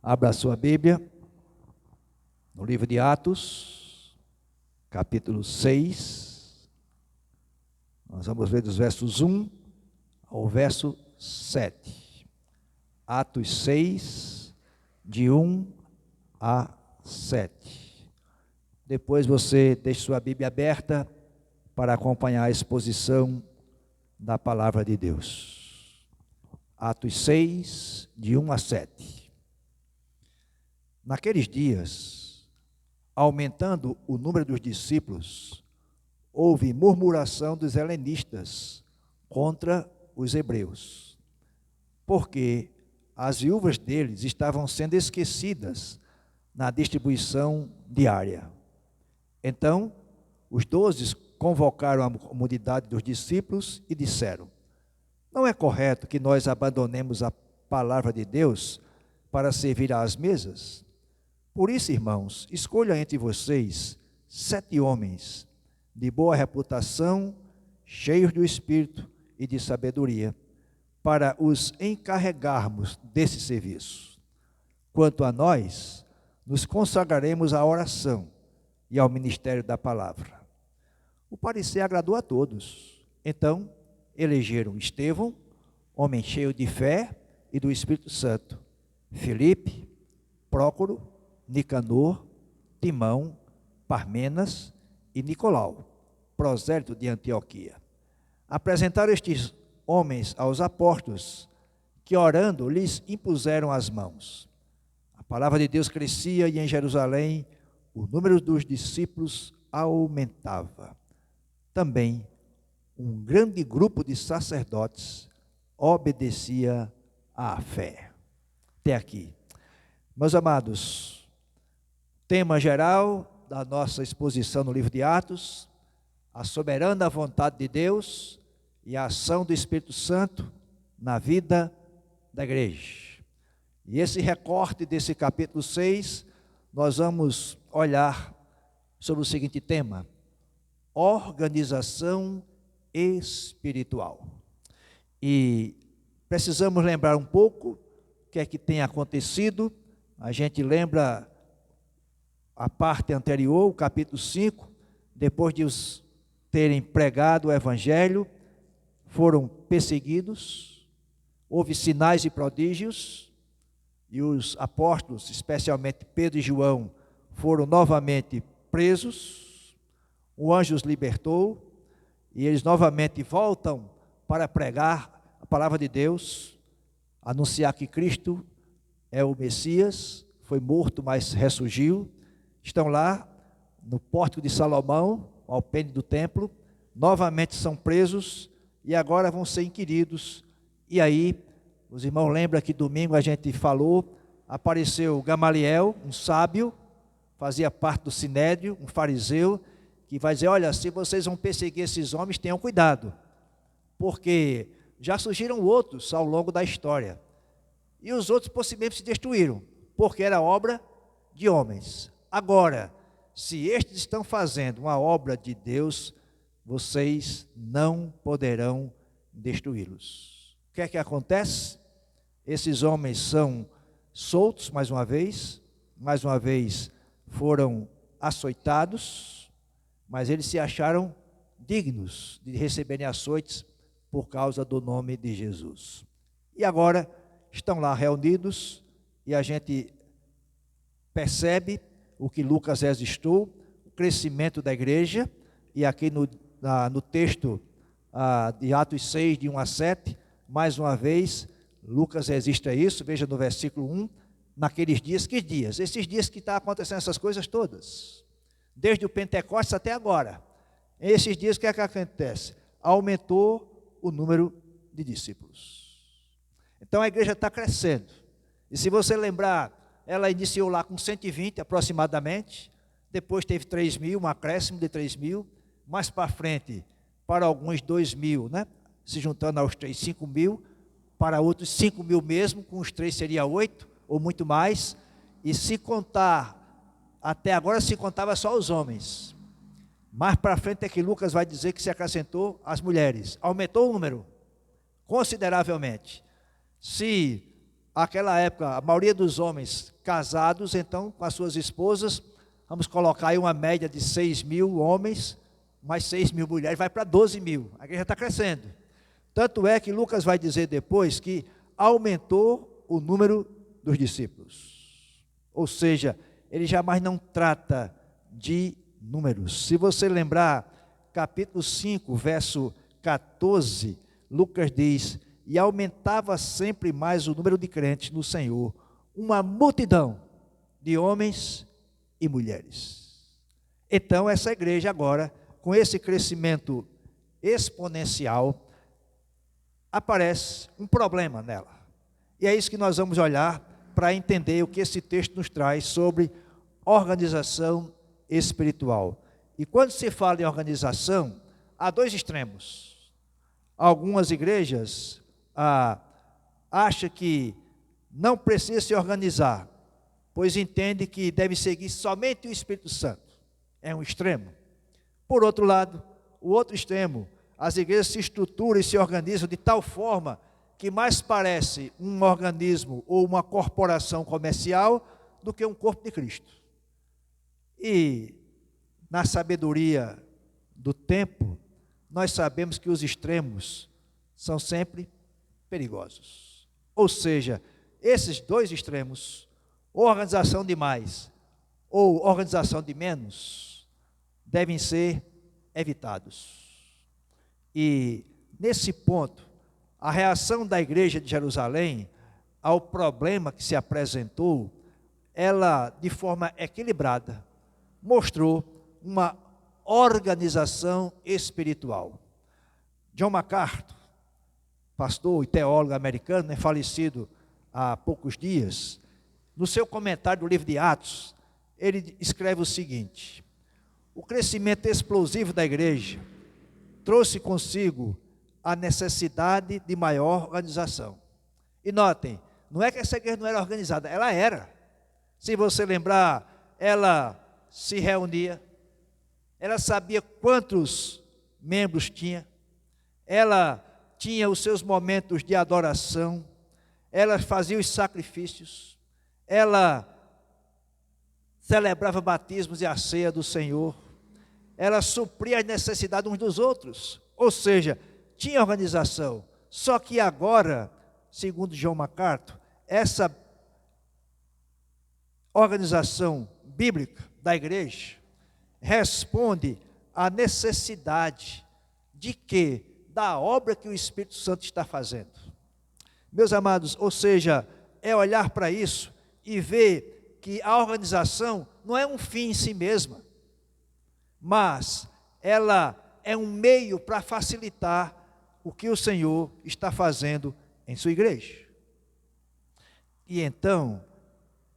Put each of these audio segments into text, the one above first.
Abra a sua Bíblia no livro de Atos, capítulo 6. Nós vamos ler dos versos 1 ao verso 7. Atos 6, de 1 a 7. Depois você deixe sua Bíblia aberta para acompanhar a exposição da palavra de Deus. Atos 6, de 1 a 7. Naqueles dias, aumentando o número dos discípulos, houve murmuração dos helenistas contra os hebreus, porque as viúvas deles estavam sendo esquecidas na distribuição diária. Então, os 12 convocaram a comunidade dos discípulos e disseram: não é correto que nós abandonemos a palavra de Deus para servir às mesas? Por isso, irmãos, escolha entre vocês 7 homens de boa reputação, cheios do Espírito e de sabedoria, para os encarregarmos desse serviço. Quanto a nós, nos consagraremos à oração e ao ministério da palavra. O parecer agradou a todos. Então, elegeram Estevão, homem cheio de fé e do Espírito Santo, Filipe, Prócoro, Nicanor, Timão, Parmenas e Nicolau, prosélito de Antioquia. Apresentaram estes homens aos apóstolos, que orando lhes impuseram as mãos. A palavra de Deus crescia e em Jerusalém o número dos discípulos aumentava. Também um grande grupo de sacerdotes obedecia à fé. Até aqui. Meus amados, tema geral da nossa exposição no livro de Atos: a soberana vontade de Deus e a ação do Espírito Santo na vida da igreja. E esse recorte desse capítulo 6, nós vamos olhar sobre o seguinte tema: organização espiritual. E precisamos lembrar um pouco o que é que tem acontecido. A gente lembra a parte anterior, o capítulo 5, depois de os terem pregado o evangelho, foram perseguidos, houve sinais e prodígios, e os apóstolos, especialmente Pedro e João, foram novamente presos. O anjo os libertou, e eles novamente voltam para pregar a palavra de Deus, anunciar que Cristo é o Messias, foi morto, mas ressurgiu. Estão lá no pórtico de Salomão, ao pêndulo do templo, novamente são presos e agora vão ser inquiridos. E aí, os irmãos lembram que domingo a gente falou, apareceu Gamaliel, um sábio, fazia parte do sinédrio, um fariseu, que vai dizer: olha, se vocês vão perseguir esses homens, tenham cuidado, porque já surgiram outros ao longo da história, e os outros possivelmente se destruíram, porque era obra de homens. Agora, se estes estão fazendo uma obra de Deus, vocês não poderão destruí-los. O que é que acontece? Esses homens são soltos mais uma vez foram açoitados, mas eles se acharam dignos de receberem açoites por causa do nome de Jesus. E agora estão lá reunidos e a gente percebe o que Lucas registrou, o crescimento da igreja. E aqui no texto de Atos 6, de 1 a 7, mais uma vez, Lucas registra isso. Veja no versículo 1, naqueles dias, que dias? Esses dias que está acontecendo essas coisas todas, desde o Pentecostes até agora. Esses dias, o que é que acontece? Aumentou o número de discípulos. Então a igreja está crescendo, e se você lembrar, ela iniciou lá com 120 aproximadamente, depois teve 3.000, um acréscimo de 3.000, mais para frente, para alguns 2.000, né? Se juntando aos 3, 5.000, para outros 5.000 mesmo, com os 3 seria 8, ou muito mais, e se contar, até agora se contava só os homens. Mais para frente é que Lucas vai dizer que se acrescentou as mulheres, aumentou o número, consideravelmente. Se Aquela época, a maioria dos homens casados, então, com as suas esposas, vamos colocar aí uma média de 6.000 homens, mais 6.000 mulheres, vai para 12.000. A igreja está crescendo. Tanto é que Lucas vai dizer depois que aumentou o número dos discípulos. Ou seja, ele jamais não trata de números. Se você lembrar, capítulo 5, verso 14, Lucas diz: e aumentava sempre mais o número de crentes no Senhor, uma multidão de homens e mulheres. Então, essa igreja agora, com esse crescimento exponencial, aparece um problema nela. E é isso que nós vamos olhar para entender o que esse texto nos traz sobre organização espiritual. E quando se fala em organização, há dois extremos. Algumas igrejas acham que não precisa se organizar, pois entende que deve seguir somente o Espírito Santo. É um extremo. Por outro lado, o outro extremo, as igrejas se estruturam e se organizam de tal forma que mais parece um organismo ou uma corporação comercial do que um corpo de Cristo. E na sabedoria do tempo, nós sabemos que os extremos são sempre perigosos. Ou seja, esses dois extremos, ou organização de mais ou organização de menos, devem ser evitados. E nesse ponto, a reação da igreja de Jerusalém ao problema que se apresentou, ela, de forma equilibrada, mostrou uma organização espiritual. John MacArthur, pastor e teólogo americano, falecido há poucos dias, no seu comentário do livro de Atos, ele escreve o seguinte: o crescimento explosivo da igreja trouxe consigo a necessidade de maior organização. E notem, não é que essa igreja não era organizada, ela era. Se você lembrar, ela se reunia, ela sabia quantos membros tinha, ela tinha os seus momentos de adoração, ela fazia os sacrifícios, ela celebrava batismos e a ceia do Senhor, ela supria as necessidades uns dos outros, ou seja, tinha organização. Só que agora, segundo John MacArthur, essa organização bíblica da igreja responde à necessidade de quê? Da obra que o Espírito Santo está fazendo. Meus amados, ou seja, é olhar para isso e ver que a organização não é um fim em si mesma, mas ela é um meio para facilitar o que o Senhor está fazendo em sua igreja. E então,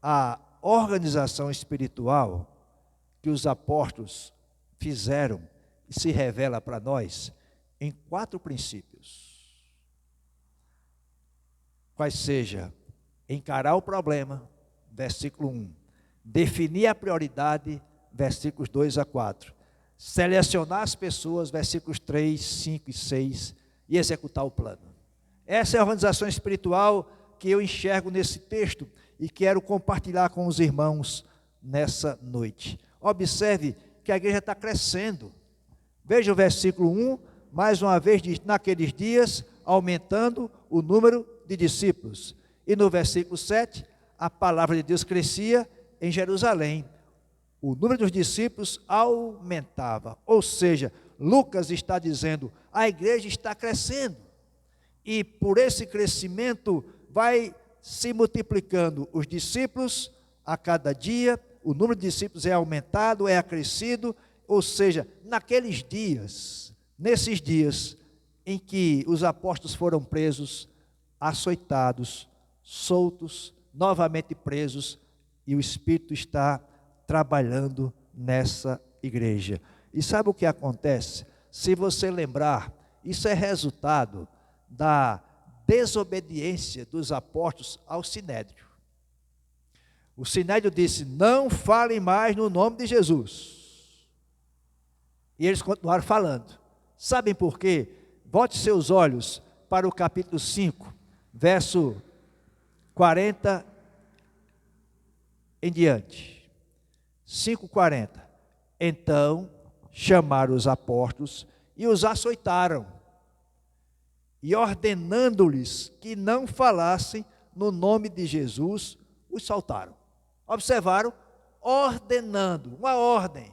a organização espiritual que os apóstolos fizeram e se revela para nós em 4 princípios. Quais seja, encarar o problema, versículo 1, definir a prioridade, versículos 2 a 4, selecionar as pessoas, versículos 3, 5 e 6, e executar o plano. Essa é a organização espiritual que eu enxergo nesse texto e quero compartilhar com os irmãos nessa noite. Observe que a igreja está crescendo. Veja o versículo 1, mais uma vez diz: naqueles dias, aumentando o número de discípulos. E no versículo 7, a palavra de Deus crescia em Jerusalém. O número dos discípulos aumentava. Ou seja, Lucas está dizendo, a igreja está crescendo. E por esse crescimento vai se multiplicando os discípulos a cada dia, o número de discípulos é aumentado, é acrescido, ou seja, naqueles dias, nesses dias em que os apóstolos foram presos, açoitados, soltos, novamente presos, e o Espírito está trabalhando nessa igreja. E sabe o que acontece? Se você lembrar, isso é resultado da desobediência dos apóstolos ao Sinédrio. O Sinédrio disse, não falem mais no nome de Jesus. E eles continuaram falando. Sabem por quê? Volte seus olhos para o capítulo 5, verso 40 em diante. 5:40. Então chamaram os apóstolos e os açoitaram, e ordenando-lhes que não falassem no nome de Jesus, os soltaram. Observaram? Ordenando, uma ordem.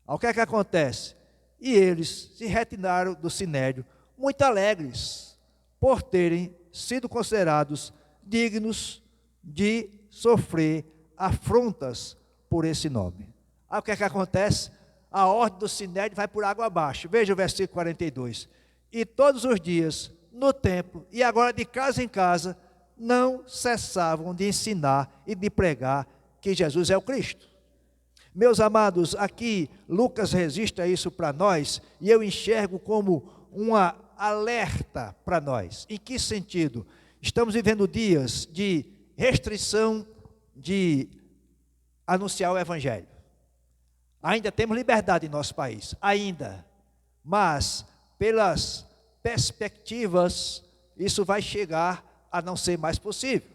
O que é que acontece? E eles se retiraram do sinédrio, muito alegres, por terem sido considerados dignos de sofrer afrontas por esse nome. Aí o que é que acontece? A ordem do sinédrio vai por água abaixo. Veja o versículo 42. E todos os dias, no templo, e agora de casa em casa, não cessavam de ensinar e de pregar que Jesus é o Cristo. Meus amados, aqui Lucas registra isso para nós, e eu enxergo como uma alerta para nós. Em que sentido? Estamos vivendo dias de restrição de anunciar o Evangelho. Ainda temos liberdade em nosso país, ainda. Mas, pelas perspectivas, isso vai chegar a não ser mais possível.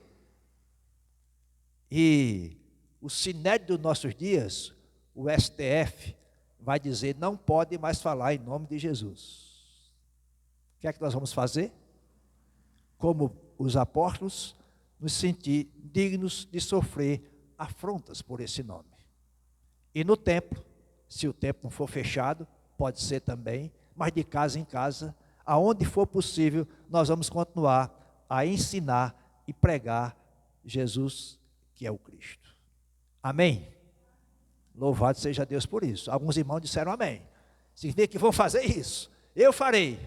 E o sinédrio dos nossos dias, o STF, vai dizer, não pode mais falar em nome de Jesus. O que é que nós vamos fazer? Como os apóstolos, nos sentir dignos de sofrer afrontas por esse nome. E no templo, se o templo não for fechado, pode ser também, mas de casa em casa, aonde for possível, nós vamos continuar a ensinar e pregar Jesus, que é o Cristo. Amém? Louvado seja Deus por isso. Alguns irmãos disseram amém. Significa que vão fazer isso. Eu farei.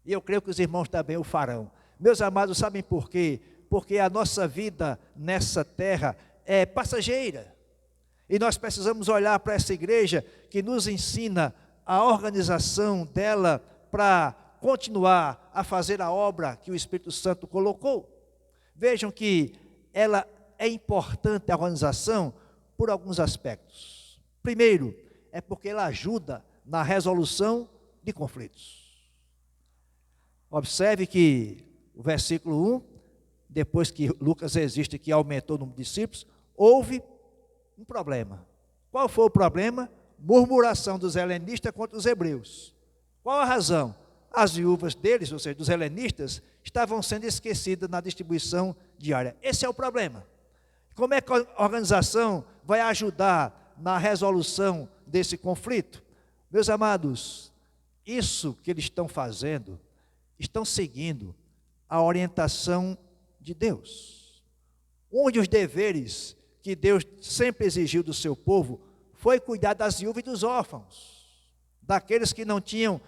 E eu creio que os irmãos também o farão. Meus amados, sabem por quê? Porque a nossa vida nessa terra é passageira. E nós precisamos olhar para essa igreja que nos ensina a organização dela para continuar a fazer a obra que o Espírito Santo colocou. Vejam que ela é importante, a organização, por alguns aspectos. Primeiro, é porque ela ajuda na resolução de conflitos. Observe que o versículo 1, depois que Lucas registra que aumentou o número de discípulos, houve um problema. Qual foi o problema? Murmuração dos helenistas contra os hebreus. Qual a razão? As viúvas deles, ou seja, dos helenistas, estavam sendo esquecidas na distribuição diária. Esse é o problema. Como é que a organização vai ajudar na resolução desse conflito? Meus amados, isso que eles estão fazendo, estão seguindo a orientação de Deus. Um dos deveres que Deus sempre exigiu do seu povo foi cuidar das viúvas e dos órfãos, daqueles que não tinham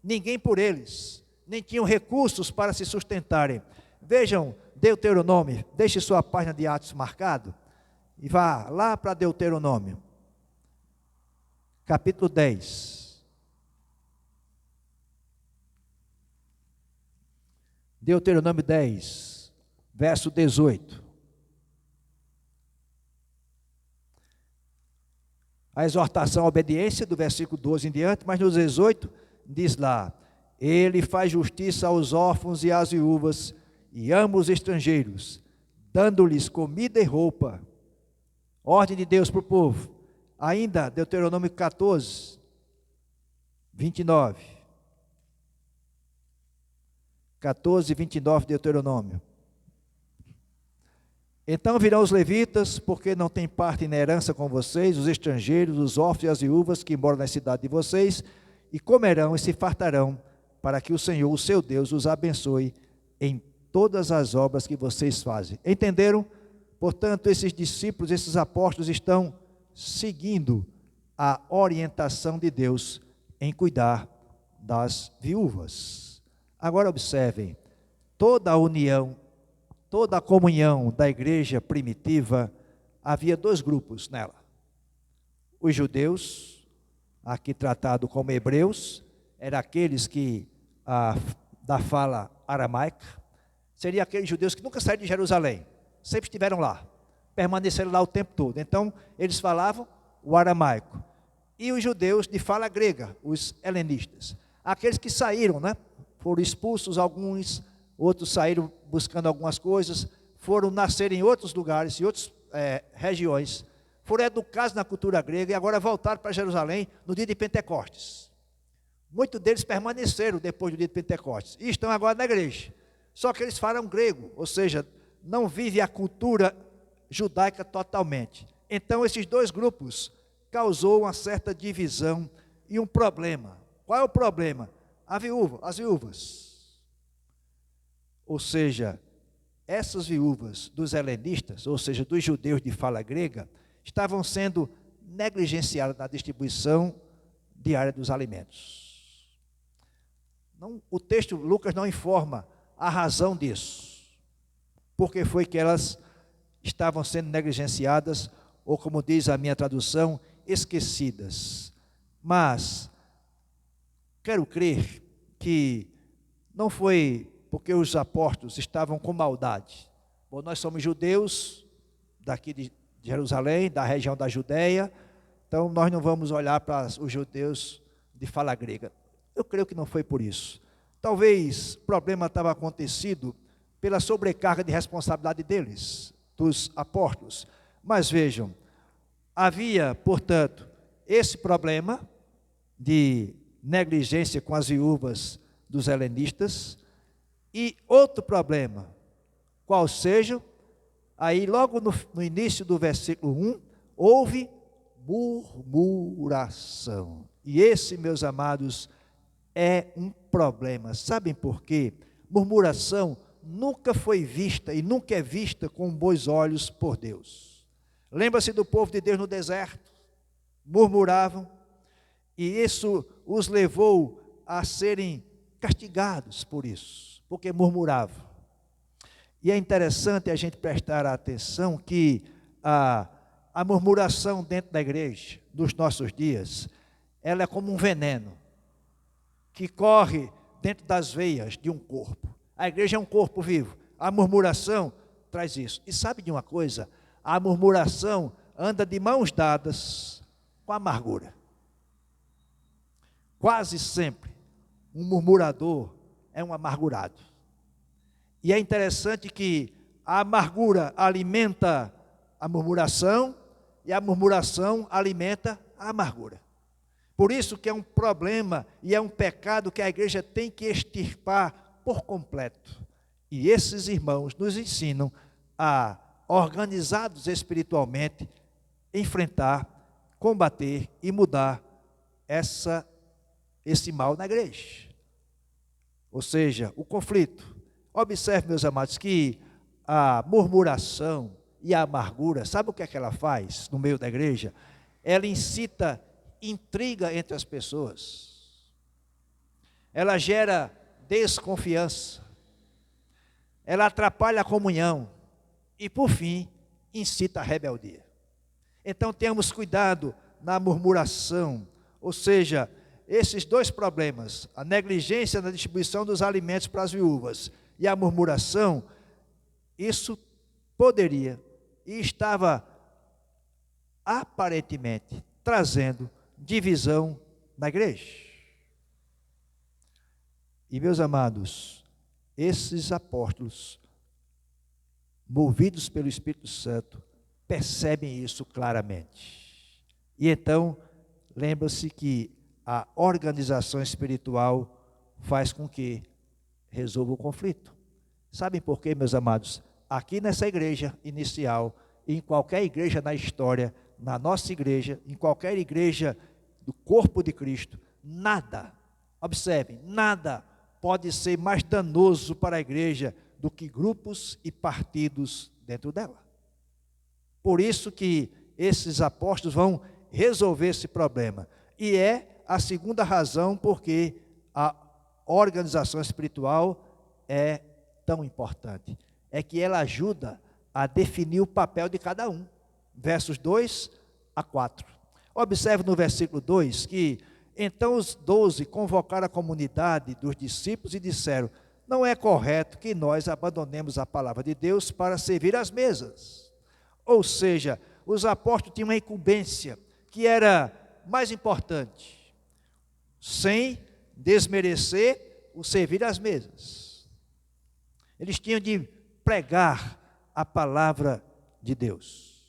ninguém por eles, nem tinham recursos para se sustentarem. Vejam Deuteronômio, deixe sua página de Atos marcado e vá lá para Deuteronômio, capítulo 10. Deuteronômio 10, verso 18. A exortação à obediência, do versículo 12 em diante, mas no 18, diz lá, ele faz justiça aos órfãos e às viúvas, e ama os estrangeiros, dando-lhes comida e roupa. Ordem de Deus para o povo. Ainda, Deuteronômio 14, 29. 14, 29, Deuteronômio. Então virão os levitas, porque não têm parte na herança com vocês, os estrangeiros, os órfãos e as viúvas que moram na cidade de vocês, e comerão e se fartarão, para que o Senhor, o seu Deus, os abençoe em todas as obras que vocês fazem. Entenderam? Portanto, esses discípulos, esses apóstolos estão seguindo a orientação de Deus em cuidar das viúvas. Agora observem, toda a união, toda a comunhão da igreja primitiva, havia dois grupos nela. Os judeus, aqui tratado como hebreus, eram aqueles que, da fala aramaica, seriam aqueles judeus que nunca saíram de Jerusalém, sempre estiveram lá, permaneceram lá o tempo todo. Então, eles falavam o aramaico. E os judeus de fala grega, os helenistas, aqueles que saíram, né? Foram expulsos alguns, outros saíram buscando algumas coisas, foram nascer em outros lugares, em outras regiões, foram educados na cultura grega e agora voltaram para Jerusalém no dia de Pentecostes. Muitos deles permaneceram depois do dia de Pentecostes e estão agora na igreja. Só que eles falam grego, ou seja, não vivem a cultura judaica totalmente. Então, esses dois grupos causou uma certa divisão e um problema. Qual é o problema? As viúvas. Ou seja, essas viúvas dos helenistas, ou seja, dos judeus de fala grega, estavam sendo negligenciadas na distribuição diária dos alimentos. Não, o texto, Lucas não informa a razão disso. Porque foi que elas estavam sendo negligenciadas, ou como diz a minha tradução, esquecidas. Mas quero crer que não foi porque os apóstolos estavam com maldade. Bom, nós somos judeus daqui de Jerusalém, da região da Judéia, então nós não vamos olhar para os judeus de fala grega. Eu creio que não foi por isso. Talvez o problema estava acontecido pela sobrecarga de responsabilidade deles, dos apóstolos. Mas vejam, havia, portanto, esse problema de negligência com as viúvas dos helenistas e outro problema, qual seja, aí logo no início do versículo 1, houve murmuração. E esse, meus amados, é um problema. Sabem por quê? Murmuração nunca foi vista e nunca é vista com bons olhos por Deus. Lembra-se do povo de Deus no deserto? Murmuravam, e isso os levou a serem castigados por isso, porque murmuravam. E é interessante a gente prestar atenção que a murmuração dentro da igreja, dos nossos dias, ela é como um veneno que corre dentro das veias de um corpo. A igreja é um corpo vivo. A murmuração traz isso. E sabe de uma coisa? A murmuração anda de mãos dadas com a amargura. Quase sempre, um murmurador é um amargurado. E é interessante que a amargura alimenta a murmuração e a murmuração alimenta a amargura. Por isso que é um problema e é um pecado que a igreja tem que extirpar por completo. E esses irmãos nos ensinam a, organizados espiritualmente, enfrentar, combater e mudar esse mal na igreja. Ou seja, o conflito. Observe, meus amados, que a murmuração e a amargura, sabe o que é que ela faz no meio da igreja? Ela incita intriga entre as pessoas. Ela gera desconfiança. Ela atrapalha a comunhão. E, por fim, incita a rebeldia. Então, tenhamos cuidado na murmuração. Ou seja, esses dois problemas, a negligência na distribuição dos alimentos para as viúvas e a murmuração, isso poderia e estava aparentemente trazendo divisão na igreja. E, meus amados, esses apóstolos, movidos pelo Espírito Santo, percebem isso claramente. E então, lembra-se que a organização espiritual faz com que resolva o conflito. Sabem por quê, meus amados? Aqui nessa igreja inicial, em qualquer igreja na história, na nossa igreja, em qualquer igreja do corpo de Cristo, nada, observem, nada pode ser mais danoso para a igreja do que grupos e partidos dentro dela. Por isso que esses apóstolos vão resolver esse problema. E é a segunda razão porque a organização espiritual é tão importante. É que ela ajuda a definir o papel de cada um. Versos 2 a 4. Observe no versículo 2 que então os 12 convocaram a comunidade dos discípulos e disseram: não é correto que nós abandonemos a palavra de Deus para servir às mesas. Ou seja, os apóstolos tinham uma incumbência que era mais importante, sem desmerecer o servir às mesas. Eles tinham de pregar a palavra de Deus.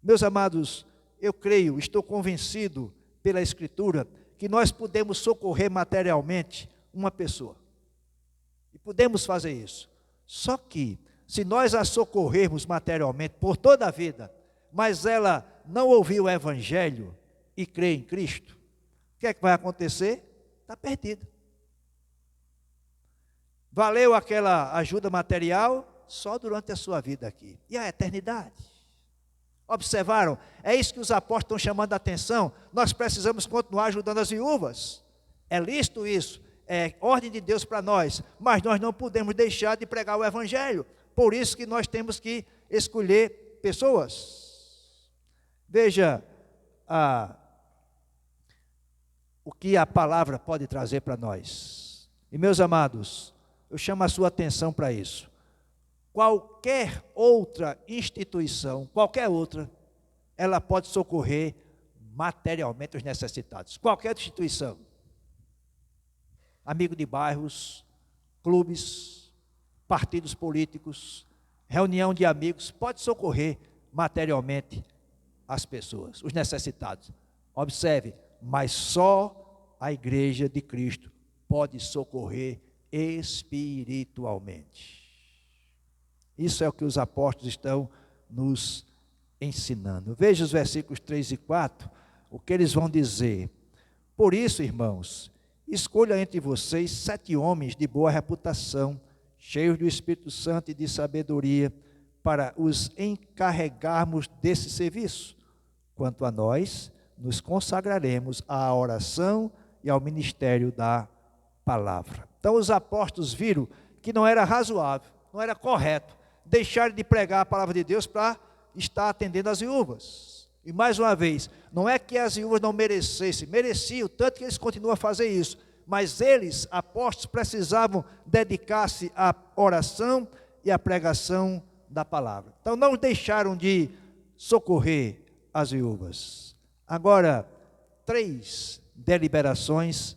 Meus amados, eu creio, estou convencido pela Escritura, que nós podemos socorrer materialmente uma pessoa. E podemos fazer isso. Só que, se nós a socorrermos materialmente por toda a vida, mas ela não ouviu o Evangelho e crê em Cristo, o que é que vai acontecer? Está perdida. Valeu aquela ajuda material só durante a sua vida aqui. E a eternidade? Observaram? É isso que os apóstolos estão chamando a atenção. Nós precisamos continuar ajudando as viúvas. É lícito isso. É ordem de Deus para nós. Mas nós não podemos deixar de pregar o Evangelho. Por isso que nós temos que escolher pessoas. Veja o que a palavra pode trazer para nós. E meus amados, eu chamo a sua atenção para isso. Qualquer outra instituição, qualquer outra, ela pode socorrer materialmente os necessitados. Qualquer instituição. Amigo de bairros, clubes, partidos políticos, reunião de amigos, pode socorrer materialmente as pessoas, os necessitados. Observe, mas só a igreja de Cristo pode socorrer espiritualmente. Isso é o que os apóstolos estão nos ensinando. Veja os versículos 3 e 4, o que eles vão dizer. Por isso, irmãos, escolha entre vocês 7 homens de boa reputação, cheios do Espírito Santo e de sabedoria, para os encarregarmos desse serviço. Quanto a nós, nos consagraremos à oração e ao ministério da palavra. Então os apóstolos viram que não era razoável, não era correto deixar de pregar a palavra de Deus para estar atendendo as viúvas. E mais uma vez, não é que as viúvas não mereciam, tanto que eles continuam a fazer isso, mas eles, apóstolos, precisavam dedicar-se à oração e à pregação da palavra. Então não deixaram de socorrer as viúvas. Agora, 3 deliberações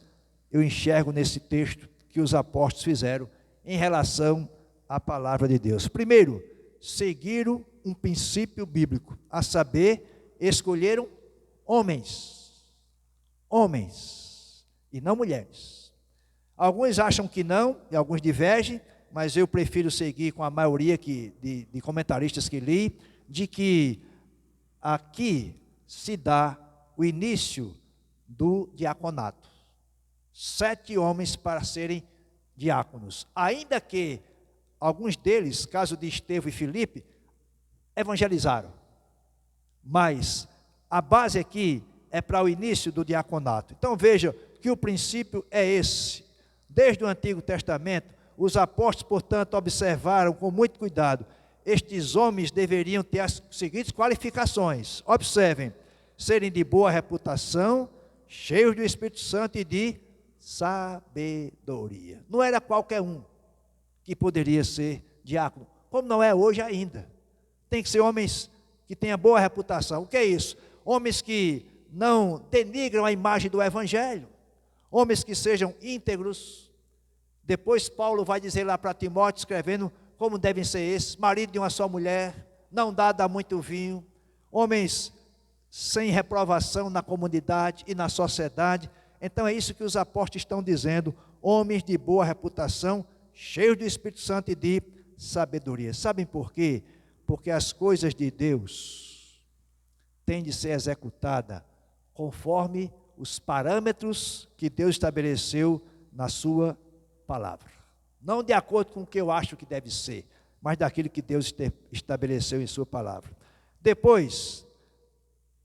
eu enxergo nesse texto que os apóstolos fizeram em relação à palavra de Deus. Primeiro, seguiram um princípio bíblico, a saber, escolheram homens e não mulheres. Alguns acham que não, e alguns divergem, mas eu prefiro seguir com a maioria de comentaristas que li, de que aqui se dá o início do diaconato. 7 homens para serem diáconos, ainda que alguns deles, caso de Estevão e Filipe, evangelizaram, mas a base aqui é para o início do diaconato. Então veja que o princípio é esse. Desde o Antigo Testamento, os apóstolos, portanto, observaram com muito cuidado, estes homens deveriam ter as seguintes qualificações. Observem, serem de boa reputação, cheios do Espírito Santo e de sabedoria. Não era qualquer um que poderia ser diácono, como não é hoje ainda. Tem que ser homens que tenham boa reputação. O que é isso? Homens que não denigram a imagem do Evangelho, homens que sejam íntegros. Depois Paulo vai dizer lá para Timóteo, escrevendo como devem ser esses: marido de uma só mulher, não dado a muito vinho, homens sem reprovação na comunidade e na sociedade. Então é isso que os apóstolos estão dizendo, homens de boa reputação, cheios do Espírito Santo e de sabedoria. Sabem por quê? Porque as coisas de Deus têm de ser executadas conforme os parâmetros que Deus estabeleceu na sua palavra. Não de acordo com o que eu acho que deve ser, mas daquilo que Deus estabeleceu em sua palavra. Depois,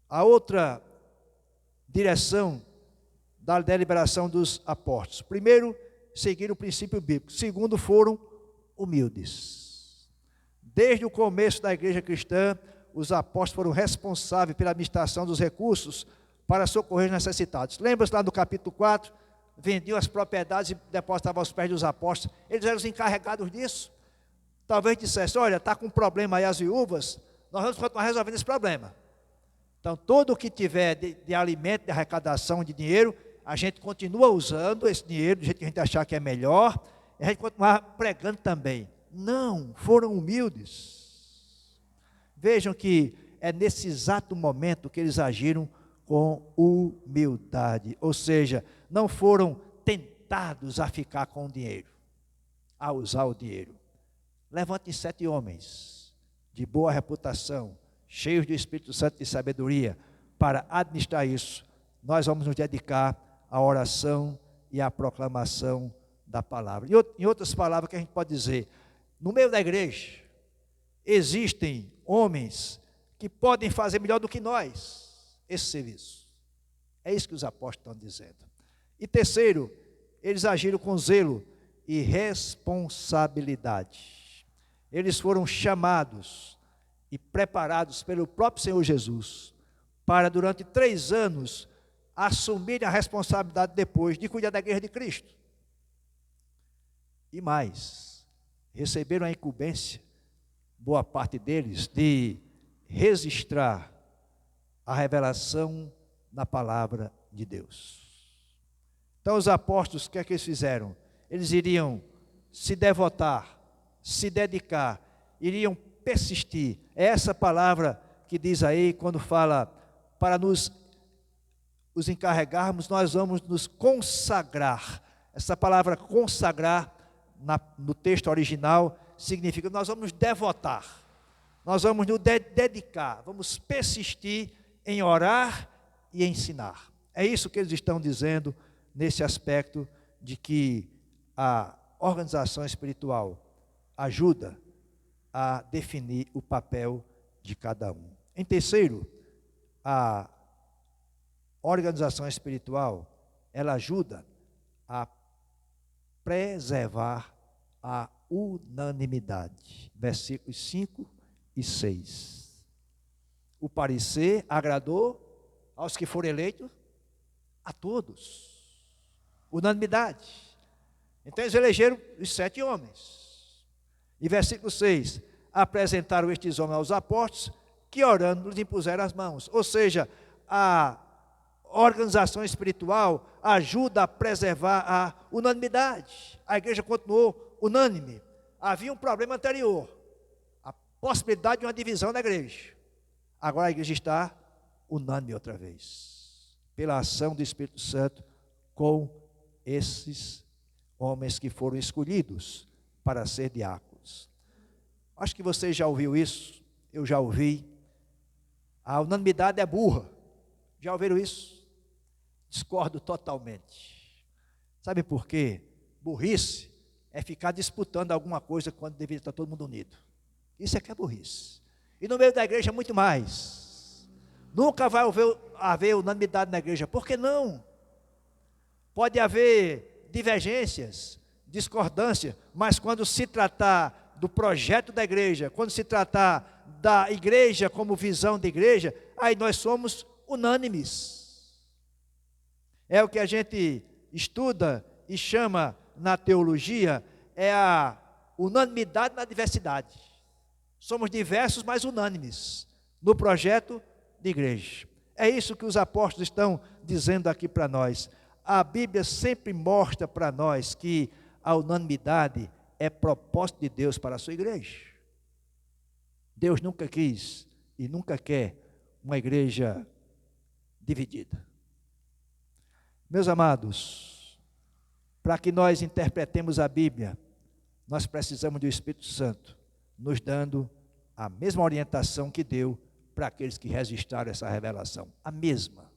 a outra direção da deliberação dos apóstolos. Primeiro, seguiram o princípio bíblico. Segundo, foram humildes. Desde o começo da igreja cristã, os apóstolos foram responsáveis pela administração dos recursos para socorrer os necessitados. Lembra-se lá no capítulo 4, vendiam as propriedades e depositavam aos pés dos apóstolos. Eles eram os encarregados disso. Talvez dissesse: olha, está com um problema aí as viúvas, nós vamos continuar resolvendo esse problema. Então, tudo o que tiver de alimento, de arrecadação, de dinheiro, a gente continua usando esse dinheiro do jeito que a gente achar que é melhor, e a gente continuar pregando também. Não, foram humildes. Vejam que é nesse exato momento que eles agiram com humildade, ou seja, não foram tentados a ficar com o dinheiro, a usar o dinheiro. Levantem 7 homens de boa reputação, cheios do Espírito Santo e de sabedoria, para administrar isso. Nós vamos nos dedicar à oração e à proclamação da palavra. Em outras palavras, que a gente pode dizer, no meio da igreja, existem homens que podem fazer melhor do que nós esse serviço. É isso que os apóstolos estão dizendo. E terceiro, eles agiram com zelo e responsabilidade. Eles foram chamados e preparados pelo próprio Senhor Jesus para, durante 3 anos, assumirem a responsabilidade depois de cuidar da igreja de Cristo. E mais, receberam a incumbência, boa parte deles, de registrar a revelação na palavra de Deus. Então os apóstolos, o que é que eles fizeram? Eles iriam se devotar, se dedicar, iriam persistir. É essa palavra que diz aí, quando fala, para nos encarregarmos, nós vamos nos consagrar. Essa palavra consagrar, no texto original, significa nós vamos nos devotar, nós vamos nos dedicar, vamos persistir em orar e ensinar. É isso que eles estão dizendo nesse aspecto de que a organização espiritual ajuda a definir o papel de cada um. Em terceiro, a organização espiritual, ela ajuda a preservar a unanimidade. Versículos 5 e 6. O parecer agradou aos que foram eleitos, a todos. Unanimidade. Então eles elegeram os 7 homens. E versículo 6. Apresentaram estes homens aos apóstolos, que orando lhes impuseram as mãos. Ou seja, a organização espiritual ajuda a preservar a unanimidade. A igreja continuou unânime. Havia um problema anterior, a possibilidade de uma divisão da igreja. Agora a igreja está unânime outra vez, pela ação do Espírito Santo com esses homens que foram escolhidos para ser diáconos. Acho que você já ouviu isso, eu já ouvi. A unanimidade é burra. Já ouviram isso? Discordo totalmente. Sabe por quê? Burrice é ficar disputando alguma coisa quando deveria estar todo mundo unido. Isso é que é burrice. E no meio da igreja muito mais. Nunca vai haver unanimidade na igreja. Por que não? Pode haver divergências, discordância, mas quando se tratar do projeto da igreja, quando se tratar da igreja como visão de igreja, aí nós somos unânimes. É o que a gente estuda e chama na teologia, é a unanimidade na diversidade. Somos diversos, mas unânimes no projeto de igreja. É isso que os apóstolos estão dizendo aqui para nós. A Bíblia sempre mostra para nós que a unanimidade é propósito de Deus para a sua igreja. Deus nunca quis e nunca quer uma igreja dividida. Meus amados, para que nós interpretemos a Bíblia, nós precisamos do Espírito Santo, nos dando a mesma orientação que deu para aqueles que registraram essa revelação. A mesma.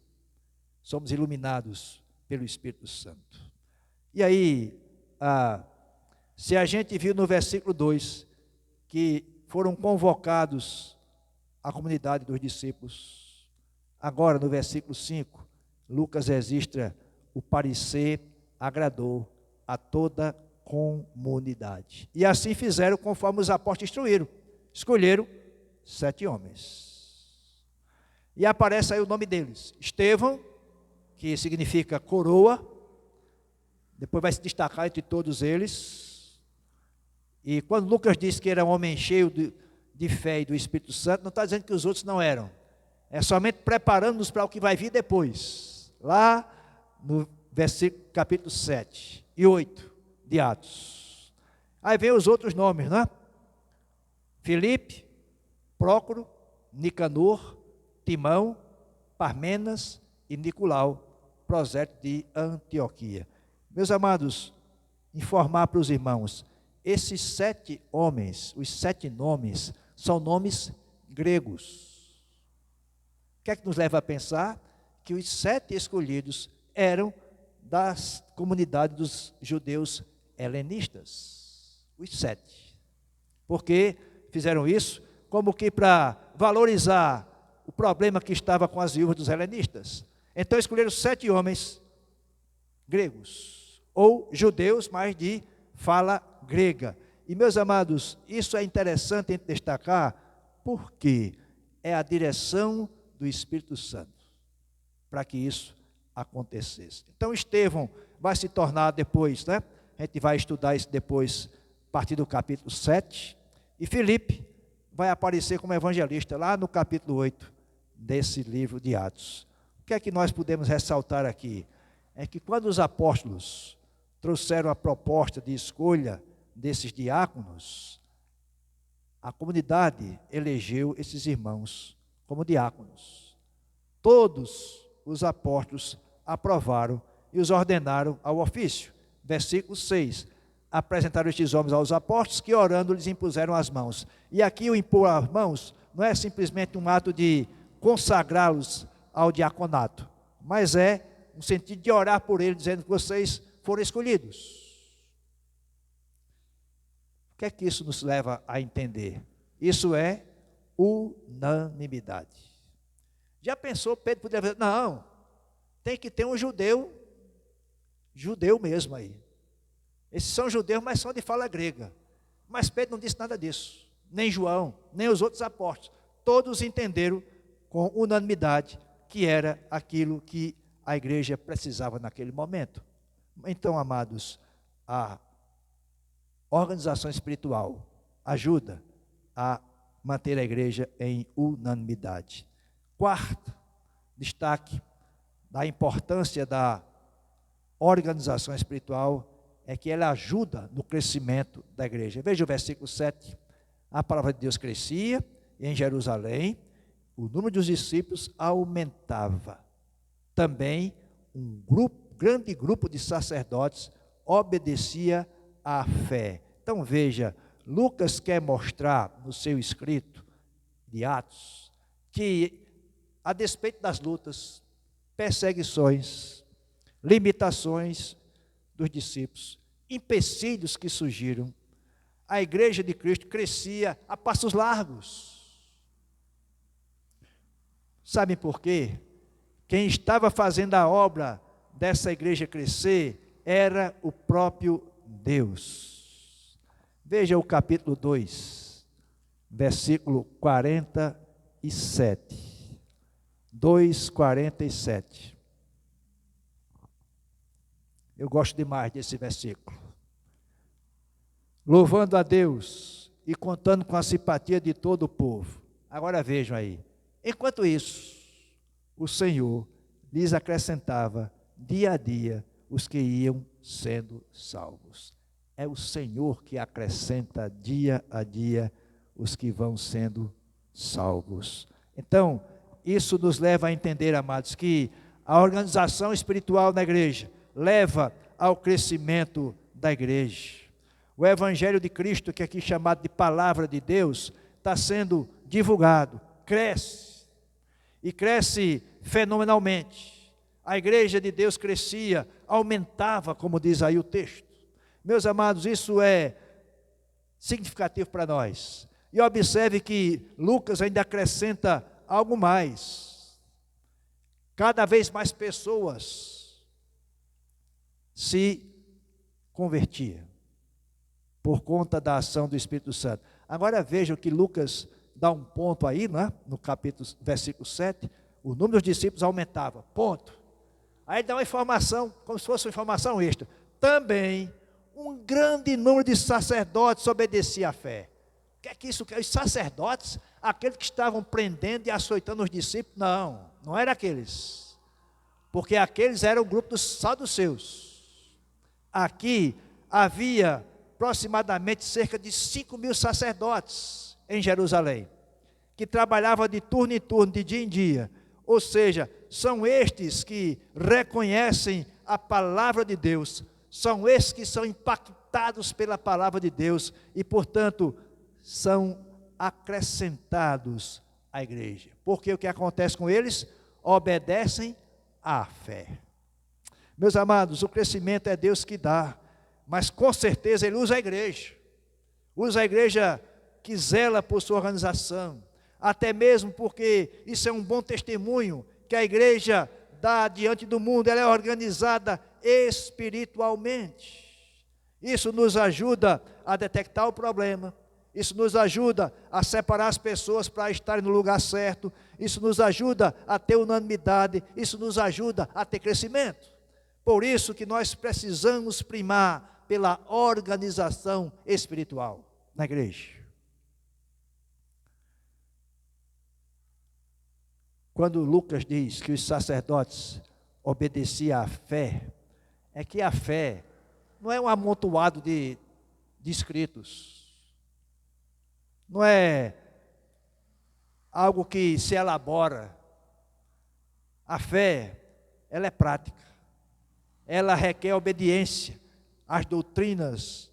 Somos iluminados pelo Espírito Santo. E aí, se a gente viu no versículo 2, que foram convocados a comunidade dos discípulos, agora no versículo 5, Lucas registra o parecer agradou a toda a comunidade. E assim fizeram conforme os apóstolos instruíram. Escolheram 7 homens. E aparece aí o nome deles. Estevão, que significa coroa, depois vai se destacar entre todos eles. E quando Lucas diz que era um homem cheio de fé e do Espírito Santo, não está dizendo que os outros não eram. É somente preparando-nos para o que vai vir depois. Lá no versículo, capítulo 7 e 8 de Atos. Aí vem os outros nomes, né? Filipe, Prócoro, Nicanor, Timão, Parmenas e Nicolau, prosélito de Antioquia. Meus amados, informar para os irmãos, esses 7 homens, os 7 nomes, são nomes gregos. O que é que nos leva a pensar? Que os 7 escolhidos eram das comunidades dos judeus helenistas. Os 7. Por que fizeram isso? Como que para valorizar o problema que estava com as viúvas dos helenistas. Então escolheram 7 homens gregos, ou judeus, mas de fala grega. E meus amados, isso é interessante destacar, porque é a direção do Espírito Santo para que isso acontecesse. Então Estevão vai se tornar depois, né? A gente vai estudar isso depois, a partir do capítulo 7, e Filipe vai aparecer como evangelista lá no capítulo 8 desse livro de Atos. O que é que nós podemos ressaltar aqui? É que quando os apóstolos trouxeram a proposta de escolha desses diáconos, a comunidade elegeu esses irmãos como diáconos. Todos os apóstolos aprovaram e os ordenaram ao ofício. Versículo 6. Apresentaram estes homens aos apóstolos, que orando lhes impuseram as mãos. E aqui o impor as mãos não é simplesmente um ato de consagrá-los ao diaconato, mas é no sentido de orar por eles, dizendo que vocês foram escolhidos. O que é que isso nos leva a entender? Isso é unanimidade. Já pensou, Pedro poderia dizer, não, tem que ter um judeu mesmo aí. Esses são judeus, mas são de fala grega. Mas Pedro não disse nada disso, nem João, nem os outros apóstolos. Todos entenderam com unanimidade que era aquilo que a igreja precisava naquele momento. Então, amados, a organização espiritual ajuda a manter a igreja em unanimidade. Quarto destaque da importância da organização espiritual é que ela ajuda no crescimento da igreja. Veja o versículo 7. A palavra de Deus crescia em Jerusalém, o número dos discípulos aumentava. Também grande grupo de sacerdotes obedecia à fé. Então veja, Lucas quer mostrar no seu escrito de Atos que, a despeito das lutas, perseguições, limitações dos discípulos, empecilhos que surgiram, a igreja de Cristo crescia a passos largos. Sabem por quê? Quem estava fazendo a obra dessa igreja crescer era o próprio Deus. Veja o capítulo 2, versículo 47. 2:47. Eu gosto demais desse versículo. Louvando a Deus e contando com a simpatia de todo o povo. Agora vejam aí. Enquanto isso, o Senhor lhes acrescentava dia a dia os que iam sendo salvos. É o Senhor que acrescenta dia a dia os que vão sendo salvos. Então, isso nos leva a entender, amados, que a organização espiritual da igreja leva ao crescimento da igreja. O Evangelho de Cristo, que aqui é chamado de Palavra de Deus, está sendo divulgado, cresce, e cresce fenomenalmente. A igreja de Deus crescia, aumentava, como diz aí o texto. Meus amados, isso é significativo para nós. E observe que Lucas ainda acrescenta algo mais. Cada vez mais pessoas se convertiam por conta da ação do Espírito Santo. Agora vejam que Lucas dá um ponto aí, né? No capítulo, versículo 7, o número dos discípulos aumentava, ponto. Aí dá uma informação, como se fosse uma informação extra. Também, um grande número de sacerdotes obedecia à fé. O que é que isso quer? Os sacerdotes, aqueles que estavam prendendo e açoitando os discípulos, não eram aqueles. Porque aqueles eram o grupo dos saduceus. Aqui havia aproximadamente cerca de 5.000 sacerdotes em Jerusalém, que trabalhava de turno em turno, de dia em dia. Ou seja, são estes que reconhecem a palavra de Deus, são estes que são impactados pela palavra de Deus e, portanto, são acrescentados à igreja. Porque o que acontece com eles? Obedecem à fé. Meus amados, o crescimento é Deus que dá, mas com certeza Ele usa a igreja que zela por sua organização, até mesmo porque isso é um bom testemunho que a igreja dá diante do mundo, ela é organizada espiritualmente. Isso nos ajuda a detectar o problema, isso nos ajuda a separar as pessoas para estarem no lugar certo, isso nos ajuda a ter unanimidade, isso nos ajuda a ter crescimento. Por isso que nós precisamos primar pela organização espiritual na igreja. Quando Lucas diz que os sacerdotes obedeciam à fé, é que a fé não é um amontoado de escritos, não é algo que se elabora. A fé, ela é prática, ela requer obediência às doutrinas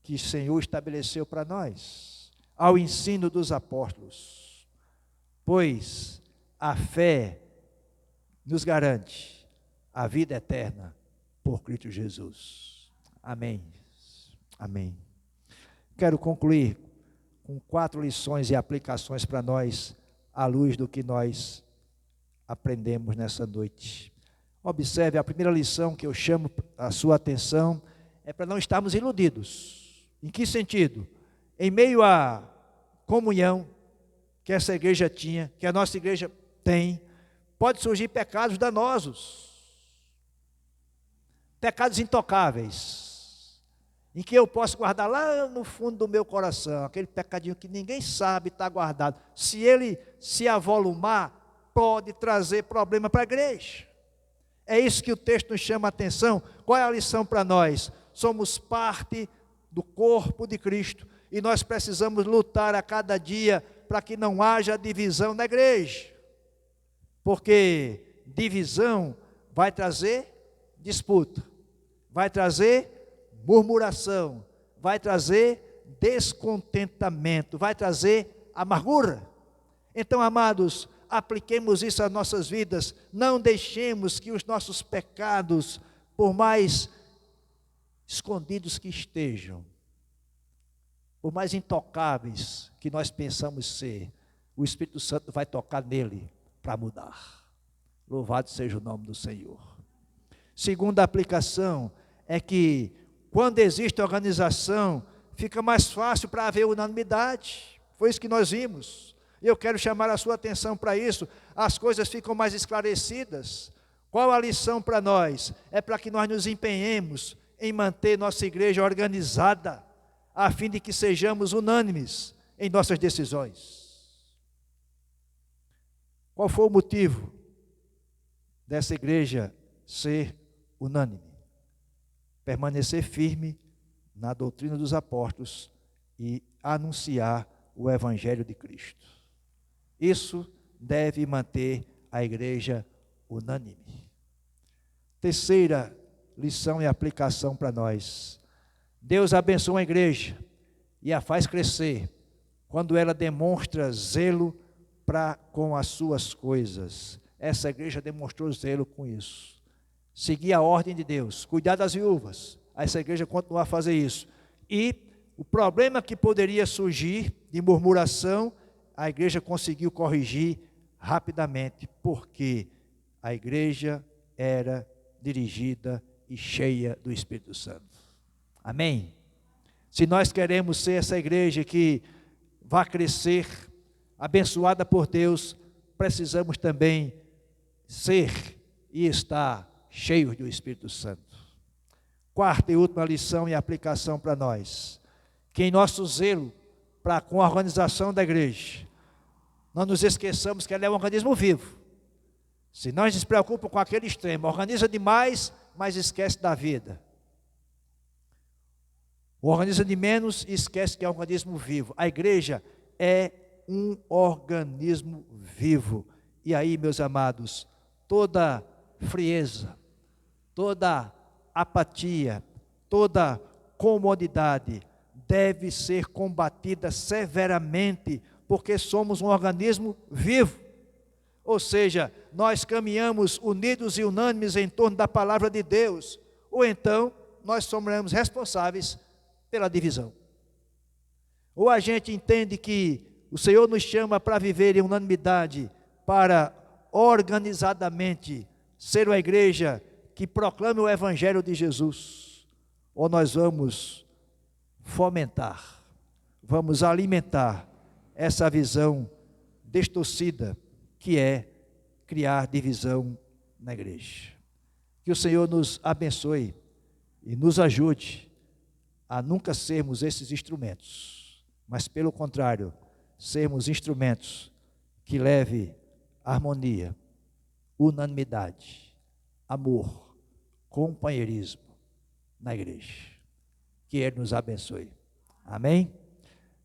que o Senhor estabeleceu para nós, ao ensino dos apóstolos, pois a fé nos garante a vida eterna por Cristo Jesus. Amém. Amém. Quero concluir com 4 lições e aplicações para nós, à luz do que nós aprendemos nessa noite. Observe, a primeira lição que eu chamo a sua atenção é para não estarmos iludidos. Em que sentido? Em meio à comunhão que essa igreja tinha, que a nossa igreja tem, pode surgir pecados danosos, pecados intocáveis, em que eu posso guardar lá no fundo do meu coração, aquele pecadinho que ninguém sabe está guardado. Se ele se avolumar, pode trazer problema para a igreja. É isso que o texto nos chama a atenção. Qual é a lição para nós? Somos parte do corpo de Cristo e nós precisamos lutar a cada dia para que não haja divisão na igreja. Porque divisão vai trazer disputa, vai trazer murmuração, vai trazer descontentamento, vai trazer amargura. Então, amados, apliquemos isso às nossas vidas, não deixemos que os nossos pecados, por mais escondidos que estejam, por mais intocáveis que nós pensamos ser, o Espírito Santo vai tocar nele para mudar. Louvado seja o nome do Senhor. Segunda aplicação é que quando existe organização, fica mais fácil para haver unanimidade. Foi isso que nós vimos. Eu quero chamar a sua atenção para isso. As coisas ficam mais esclarecidas. Qual a lição para nós? É para que nós nos empenhemos em manter nossa igreja organizada, a fim de que sejamos unânimes em nossas decisões. Qual foi o motivo dessa igreja ser unânime? Permanecer firme na doutrina dos apóstolos e anunciar o Evangelho de Cristo. Isso deve manter a igreja unânime. Terceira lição e aplicação para nós. Deus abençoa a igreja e a faz crescer quando ela demonstra zelo para com as suas coisas. Essa igreja demonstrou zelo com isso. Seguir a ordem de Deus, cuidar das viúvas. Essa igreja continuou a fazer isso. E o problema que poderia surgir de murmuração, a igreja conseguiu corrigir rapidamente, porque a igreja era dirigida e cheia do Espírito Santo. Amém? Se nós queremos ser essa igreja que vai crescer, abençoada por Deus, precisamos também ser e estar cheios do Espírito Santo. Quarta e última lição e aplicação para nós, que em nosso zelo com a organização da igreja, não nos esqueçamos que ela é um organismo vivo. Se nós nos preocupamos com aquele extremo, organiza demais, mas esquece da vida. Organiza de menos e esquece que é um organismo vivo. A igreja é um organismo vivo. E aí, meus amados, toda frieza, toda apatia, toda comodidade deve ser combatida severamente, porque somos um organismo vivo. Ou seja, nós caminhamos unidos e unânimes em torno da palavra de Deus, ou então nós somos responsáveis pela divisão. Ou a gente entende que o Senhor nos chama para viver em unanimidade, para organizadamente ser uma igreja que proclame o Evangelho de Jesus, ou nós vamos fomentar, vamos alimentar essa visão distorcida que é criar divisão na igreja. Que o Senhor nos abençoe e nos ajude a nunca sermos esses instrumentos, mas pelo contrário, sermos instrumentos que leve harmonia, unanimidade, amor, companheirismo na igreja. Que Ele nos abençoe. Amém?